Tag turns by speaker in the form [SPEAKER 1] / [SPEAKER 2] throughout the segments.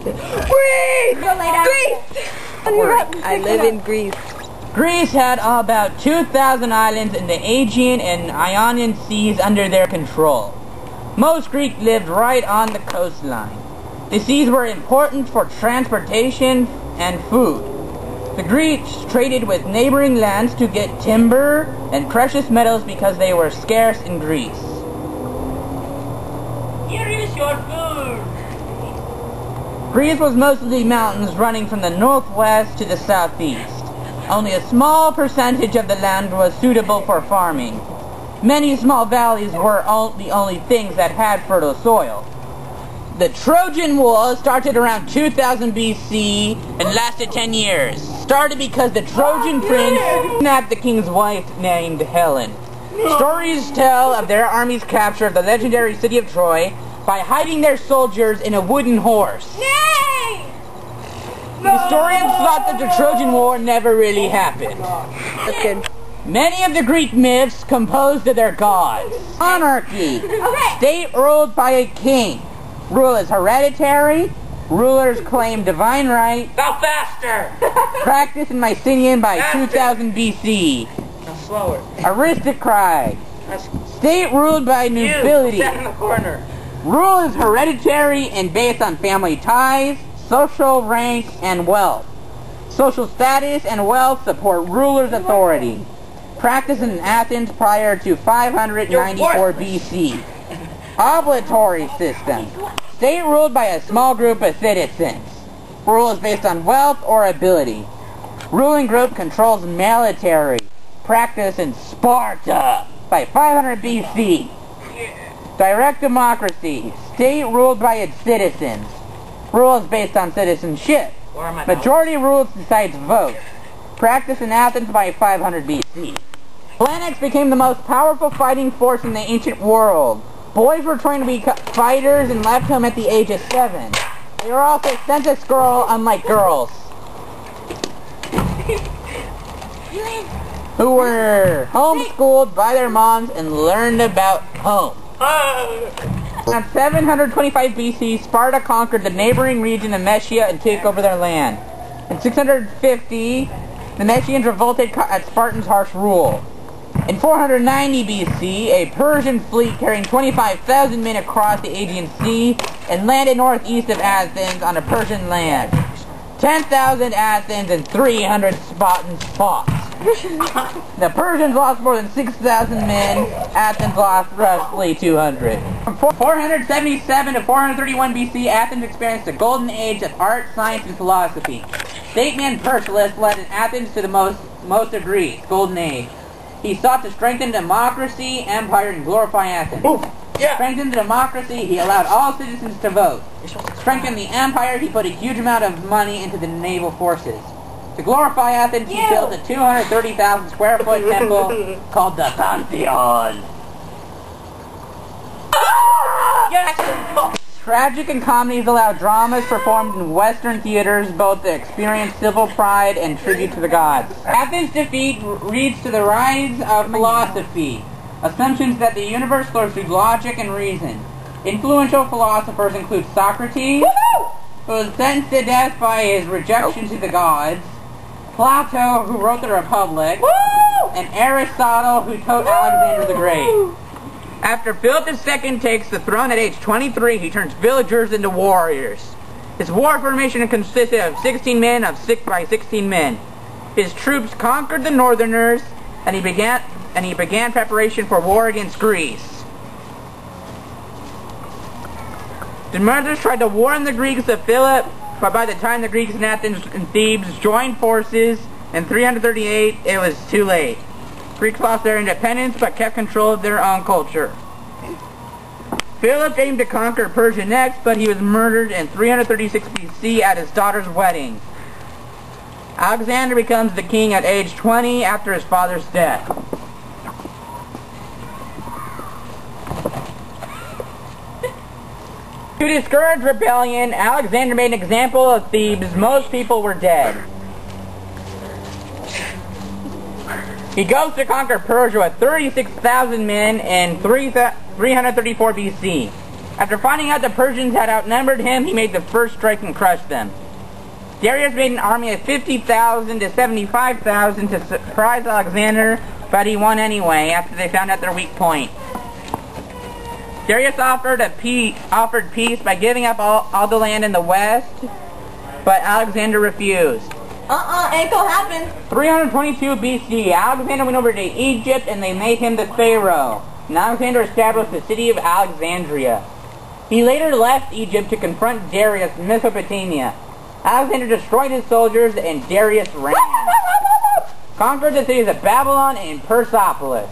[SPEAKER 1] Greece! Greece! I live in Greece.
[SPEAKER 2] Greece had about 2,000 islands in the Aegean and Ionian seas under their control. Most Greeks lived right on the coastline. The seas were important for transportation and food. The Greeks traded with neighboring lands to get timber and precious metals because they were scarce in Greece.
[SPEAKER 3] Here is your food!
[SPEAKER 2] Greece was mostly mountains running from the northwest to the southeast. Only a small percentage of the land was suitable for farming. Many small valleys were the only things that had fertile soil. The Trojan War started around 2000 BC and lasted 10 years. Started because the Trojan prince kidnapped the king's wife named Helen. Stories tell of their army's capture of the legendary city of Troy by hiding their soldiers in a wooden horse. Historians thought that the Trojan War never really happened.
[SPEAKER 1] That's good.
[SPEAKER 2] Many of the Greek myths composed of their gods. Monarchy. State ruled by a king. Rule is hereditary. Rulers claim divine right.
[SPEAKER 3] Go faster!
[SPEAKER 2] Practiced in Mycenaean by 2000 BC.
[SPEAKER 3] Now slower.
[SPEAKER 2] Aristocrat. State ruled by nobility.
[SPEAKER 3] Stand in the corner.
[SPEAKER 2] Rule is hereditary and based on family ties, social rank, and wealth. Social status and wealth support rulers' authority. Practiced in Athens prior to 594 BC. Obligatory system. State ruled by a small group of citizens. Rule is based on wealth or ability. Ruling group controls military. Practice in Sparta by 500 BC. Direct democracy. State ruled by its citizens. Rule is based on citizenship. Majority rules decides vote. Practice in Athens by 500 BC. Planets became the most powerful fighting force in the ancient world. Boys were trained to be fighters and left home at the age of 7. They were also census girl, unlike girls, who were homeschooled by their moms and learned about home. Around 725 BC, Sparta conquered the neighboring region of Messia and took over their land. In 650, the Messians revolted at Spartans' harsh rule. In 490 BC, a Persian fleet carrying 25,000 men crossed the Aegean Sea and landed northeast of Athens on a Persian land. 10,000 Athens and 300 Spartans fought. The Persians lost more than 6,000 men. Athens lost roughly 200. From 477 to 431 BC, Athens experienced a golden age of art, science, and philosophy. Statesman Persius led Athens to the most of Greece, golden age. He sought to strengthen democracy, empire, and glorify Athens. To strengthen the democracy, he allowed all citizens to vote. To strengthen the empire, he put a huge amount of money into the naval forces. To glorify Athens, he built a 230,000 square foot temple called the Pantheon. Tragic and comedies allow dramas performed in Western theaters both to experience civil pride and tribute to the gods. Athens' defeat leads to the rise of philosophy, assumptions that the universe flows through logic and reason. Influential philosophers include Socrates, who was sentenced to death by his rejection to the gods, Plato, who wrote the Republic, and Aristotle, who taught Alexander the Great. After Philip II takes the throne at age 23, he turns villagers into warriors. His war formation consisted of 16 men of 6 by 16 men. His troops conquered the northerners, and he began preparation for war against Greece. The Murders tried to warn the Greeks of Philip, but by the time the Greeks in Athens and Thebes joined forces in 338, it was too late. Greeks lost their independence but kept control of their own culture. Philip aimed to conquer Persia next, but he was murdered in 336 BC at his daughter's wedding. Alexander becomes the king at age 20 after his father's death. To discourage rebellion, Alexander made an example of Thebes. Most people were dead. He goes to conquer Persia with 36,000 men in 334 BC. After finding out the Persians had outnumbered him, he made the first strike and crushed them. Darius made an army of 50,000 to 75,000 to surprise Alexander, but he won anyway after they found out their weak point. Darius offered peace by giving up all the land in the west, but Alexander refused.
[SPEAKER 1] Ain't gonna happen.
[SPEAKER 2] 322 BC, Alexander went over to Egypt and they made him the pharaoh. And Alexander established the city of Alexandria. He later left Egypt to confront Darius in Mesopotamia. Alexander destroyed his soldiers and Darius ran. Conquered the cities of Babylon and Persepolis.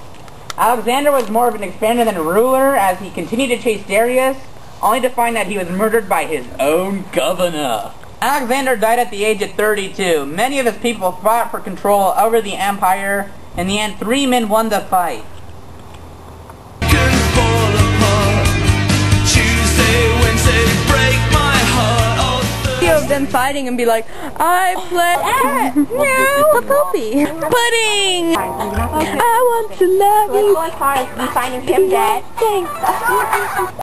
[SPEAKER 2] Alexander was more of an expander than a ruler as he continued to chase Darius, only to find that he was murdered by his own governor. Alexander died at the age of 32. Many of his people fought for control over the empire. In the end, 3 men won the fight.
[SPEAKER 1] Of them fighting and be like, I play puppy pudding. I want to love you.
[SPEAKER 4] Let's go as far as we finding him dead.
[SPEAKER 1] Thanks.